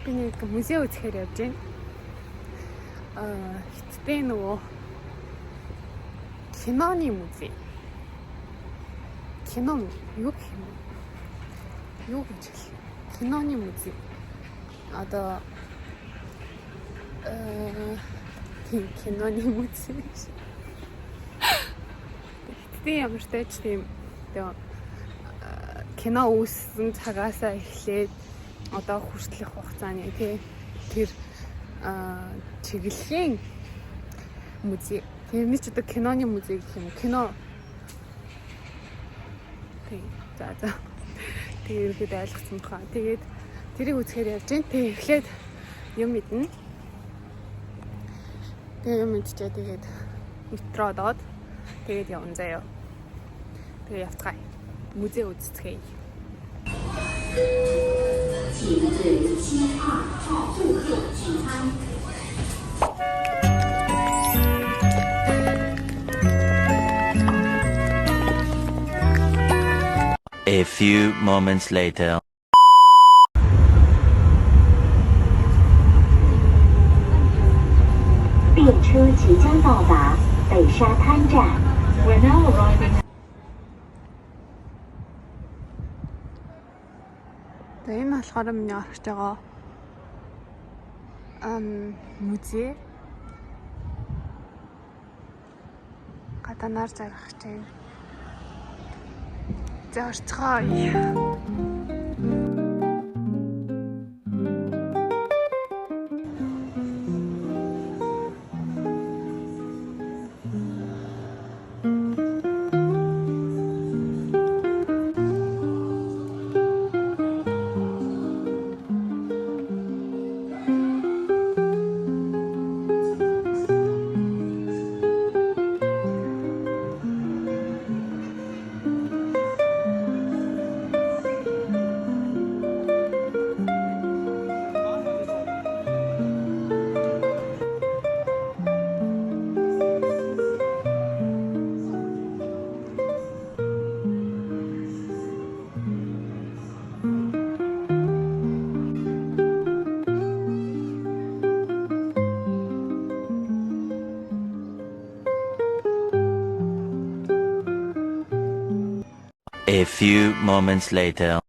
Би нэг музей үзэхээр явж байна. Хятадын нөгөө киноны музей. Кино юу гэх юм бэ? Юу гэж хэлэх? Киноны музей. Одоо киноны музей. Хятадын ямар ч тач тийм кино үүссэн цагаасаа эхлээд одоо хүртэлх хугацааны тэр чиглэлийн музей. Тэрний ч одоо киноны музей гэх юм уу? Кино. За. Тэгээд ихэд ойлгосон баха. Тэгээд тэрийг үзэхээр явж байна. Тэгээд эхлээд юм мэднэ. Тэгээд юм мэдчихээ тэгээд метро доод тэгээд явна заяа. Тэгээд явцгаая. Музей үзцгээе. 请至7号顾客取餐。 A few moments later. 列车即将到达北沙滩站。We're now arriving. Тэгээ энэ болохоор миний орж байгаа музей. Гадаанаар зарах чинь. За орцгоё. A few moments later.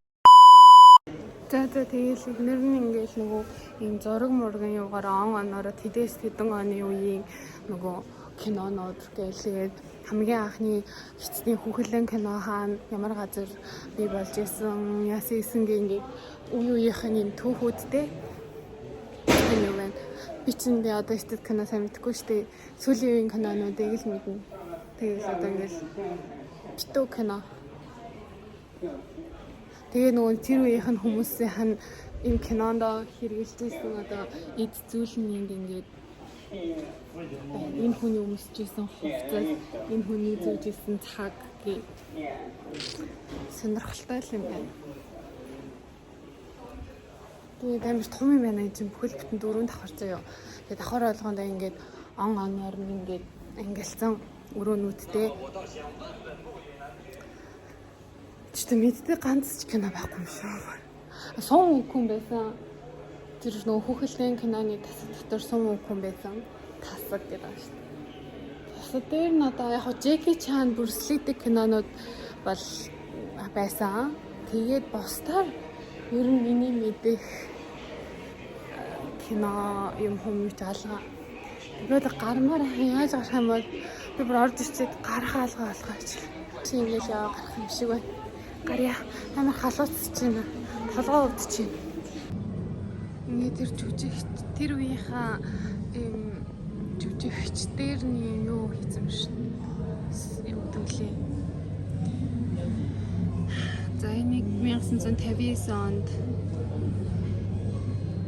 За тэгэл эднэр нь ингээл нөгөө ийм зураг мурган юугаар онороо тэдээс тэдэн оны үеийн нөгөө кинонууд гэлээд хамгийн анхны хятадын хүүхэлэн кино хаана ямар газар бий болж исэн яасан ингээд үе үеийнхэн юм түүхүүдтэй юм байна. Би ч энэ одоо хятад кино сайн мэдгүй штэ сүүлийн үеийн кинонуудыг л мэднэ. Тэгэл одоо ингээл битүү кино. Тэгээ нөгөө тэр үеийнх нь хүмүүсийн энэ кинонд хэрэгжилжсэн одоо эд зүйл нь ингээд энэ хүний өмсөжсэн хувцас, энэ хүний зүүжсэн цаг гэх сонирхолтой юм байна. Тэгээд амар том юм байна энэ чинь бүхэл бүтэн 4 давхар заяа. Тэгээд давхар болгондоо ингээд оноор нь ингээд ангилсан өрөөнүүдтэй. Чи мэддэг ганц ч кино байхгүй юм шүү. Сум үхэн байсан. Тэр нөгөө хүүхэлдэйн киноны тасаг дотор сум үхэн байсан. Тасаг гэдэг байна шүү. Тасаг дээр нь одоо яг Джеки Чан бүрслэгдэг кинонууд бол байсан. Тэгээд бусдаар ер нь миний мэдэх кино юм хүмүүс алга. Тэгээд гармаар яаж гарах юм бол би бүр орж ирчээд гарах алга болгооч. Чи ингэж яваа гарах юм шиг байна. Гарья амар халууцж байна. Толгой өвдөж байна. Ингээ тэр жүжигч тэр үеийнхаа жүжигчдэр нь юу хийсэн шин. Өвдөлээ. За энийг 1959 онд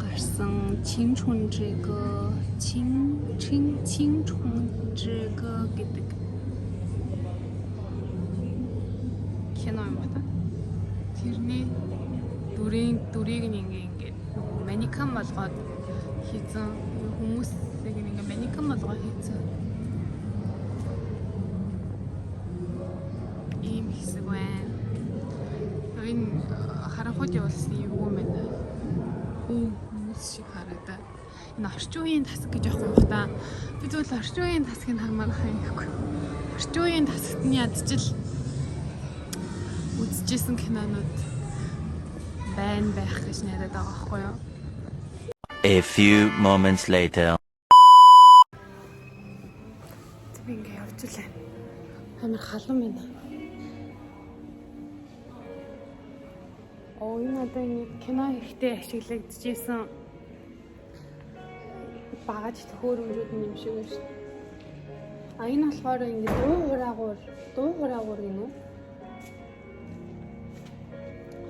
гарсан Чинчунжиго гэдэг кино юм байна. Тэрний дүрийг ингээд манекен болгоод хийсэн хүмүүсийг ингээд манекен болгоод хийсэн ийм хэсэг байна. Энэ харанхуйд явуулсан юу юм бэ? Хүмүүс шиг харагдаа. Энэ орчин үеийн тасаг гэж явах юм байна. Би зөвхөн орчин үеийн тасгийг хармаар хаа гэхгүй. Орчин үеийн тасагт нь ядчил үзчихсэн кинонууд байх гэж найдаад байгаа байхгүй юу? A few moments later. Би ингээ явж илээ. Амар халуун байна. Энэ одоо нэг кино ихтэй ашиглагдчихсэн багаж төхөөрөмжүүд юм шиг байна шүү. Энэ болохоор ингээ дуу хураагуур гинүү.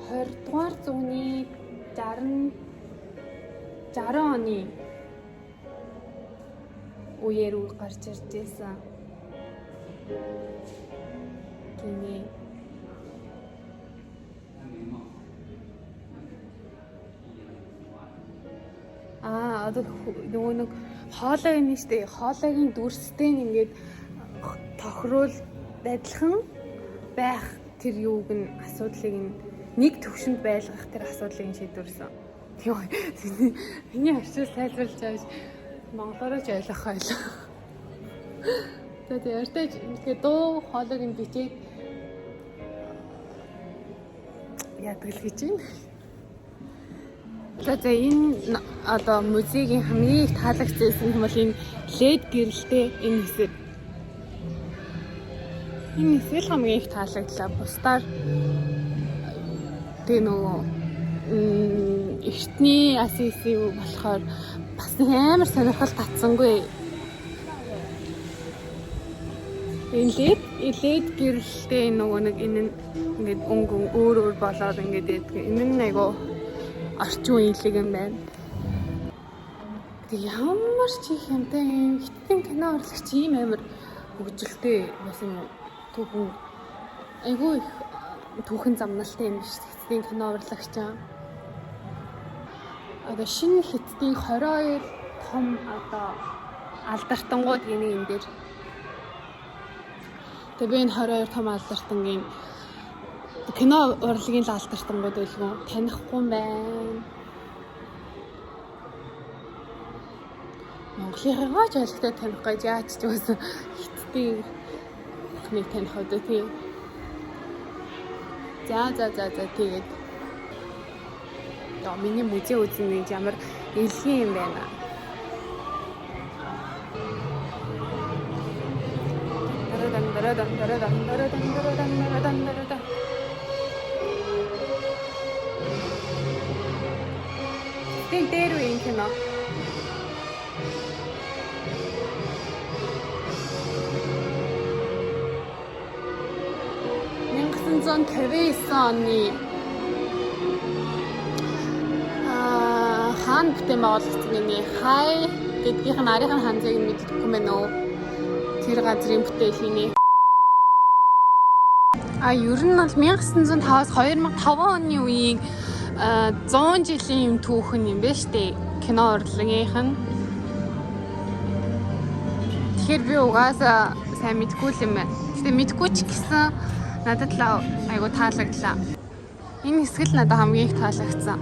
20 дугаар зууны 60 оны үеэр гарч ирж байсан. Кино одоо нөгөө нэг хоолой юм штэ. Хоолойгийн дүрстэй ингээд тохируул адилхан байх тэр юуг нь асуудлыг нэг төвшөнд байлгах тэр асуудлыг шийдвэрсэн. Тийм. Миний арчил тайлбарлаж байгаа монголоор ч ойлгох байлаа. Тэгээд ярьтаж ингээд дуу хоолойг нь бичээд яадаг л гэж байна. За энэ одоо музейгийн хамгийн их таалагдсан юм бол энэ LED гэрэлтэй энэ хэсэг. Энэ хэсэг хамгийн их таалагдлаа. Бусдаар тэг нөгөө эртний Асиси болохоор бас амар сонирхол татсангүй. Энэ LED гэрэлтэй нөгөө нэг энэ ингээд өнгөн өөр болоод ингээд байдаг. Энэ нь айгу орчин үеийг юм байна. Тэг ямар ч их юмтай юм хитгэн кино урлагч ийм амар хөгжилтэй байсан юм. Түүхэн айгүй их түүхэн замналтай юм биш хитгэн кино урлагч. Одоо шинэ хитгэн 22 том одоо алдартангууд гинэ энэ дээр. Тэг би энэ 22 том алдартангийн кино урлагийн алдартангууд байлгүй танихгүй юм байна. Монголынхаа ч айлгтай таних гэж яаж ч байсан хитгэн нэг таних одоо тийм. За тэгээд яа миний музей үзэн нэг ямар илгийн юм байна. Дээр үеийн кино. 1959 оны хаан бүтээн байгуулагдсан энэ хай гэдгийнх нь арийн ханзыг мэддэггүй мэн үү? Тэр газрын бүтээлийн ер нь бол 1905-аас 2005 оны үеийн 100 жилийн юм түүхэн юм байна штэ кино урлагийнх нь. Тэгэхээр би угаасаа сайн мэдгүй юм байна. Гэтэ мэдгүй ч гэсэн надад л айгу таалагдлаа. Энэ хэсэг л надад хамгийн их таалагдсан.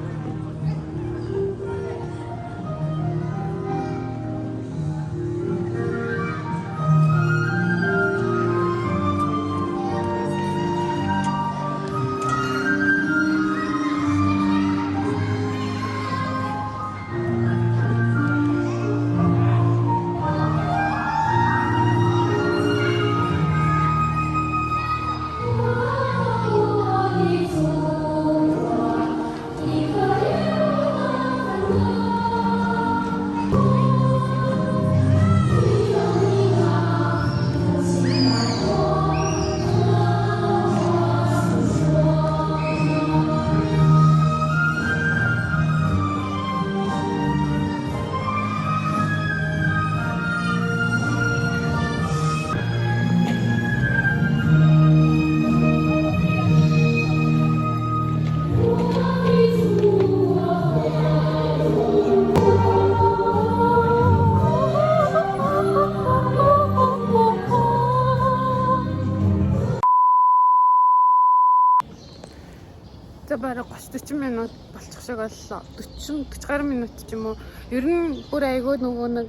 бол 40 гаруй минут ч юм уу. Ер нь бүр айгүй нөгөө нэг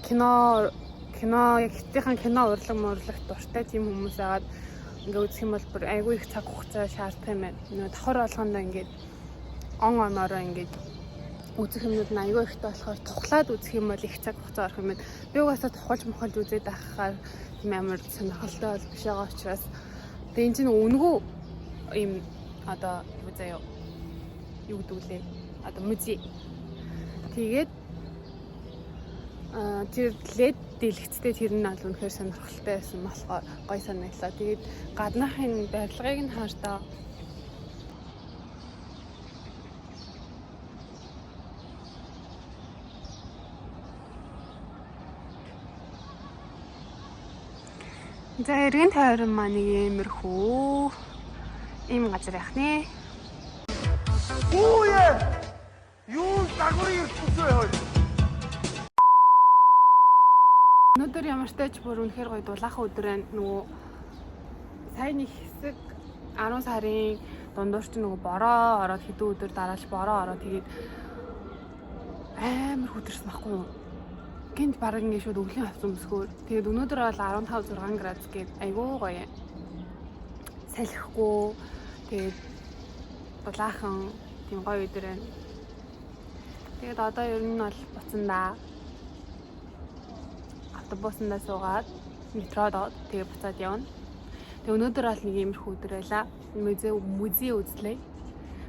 кино яг хиттийнхэн кино урлагт дуртай тийм хүмүүс агаад ингээ үзэх юм бол бүр айгүй их цаг хугацаа шаардах юм байна. Нөгөө давхар болгондоо ингээд онороо ингээд үзэх юмнууд нь айгүй ихтэй болохоор тухлаад үзэх юм бол их цаг хугацаа орох юм байна. Би угаасаа тухалж үзээд ахахаар тийм амар сонирхолтой бол биш байгаа учраас тэгээ энэ чинь өнгөө ийм одоо юу заяа юу гэдэг лээ одоо музей тэгээд тэр лед дэлгэцтэй тэр нь бол үнэхээр сонирхолтой байсан болохоор гой санагдлаа. Тэгээд гадныхын барилгыг нь хаартаа за эргэн тойрон маань нэг иймэрхүү ийм газар яах нэ. Үе! Юу дагвар ирчихсэн. Өнөөдөр ямар ч тач бүр үнэхээр гоё дулаахан өдөр байна. Нөгөө сайн нэг хэсэг 10 сарын дундуур чи нөгөө бороо ороод хэдэн өдөр дараалж бороо ороод тэгээд амар хөдөрсөн байхгүй юу? Гинт бараг ингэ шууд өвлийн авсан өмсгөө. Тэгээд өнөөдөр бол 15 6 градус гээд айгүй гоё. Салхихгүй тэгээд дулаахан тийм гоё өдөр байна. Тэгээд одоо ер нь бол буцандаа автобусандаа суугаад метрод тэгээ буцаад явна. Тэгээ өнөөдөр бол нэг иймэрхүү өдөр байлаа. Музей үзлээ.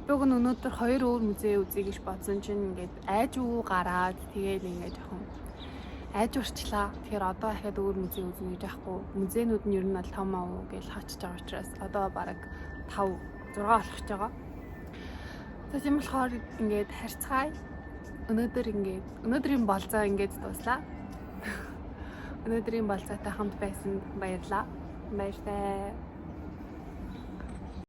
Би уг нь өнөөдөр 2 өөр музей үзье гэж бодсон чинь ингээд айжуу гараад тэгээд ингээд жоохон айжуурчлаа. Тэгэхээр одоо дахиад өөр музей үзнэ гэж яахгүй. Музейнүүд нь ер нь бол том аа гэж хачиж байгаа учраас одоо бараг 5 6 болох гэж байгаа. Тийм болохоор ингээд харьцгаая. Өнөөдрийн болцоо ингээд дуслаа. Өнөөдрийн болцоотой хамт байсан баярлалаа. Баяртай.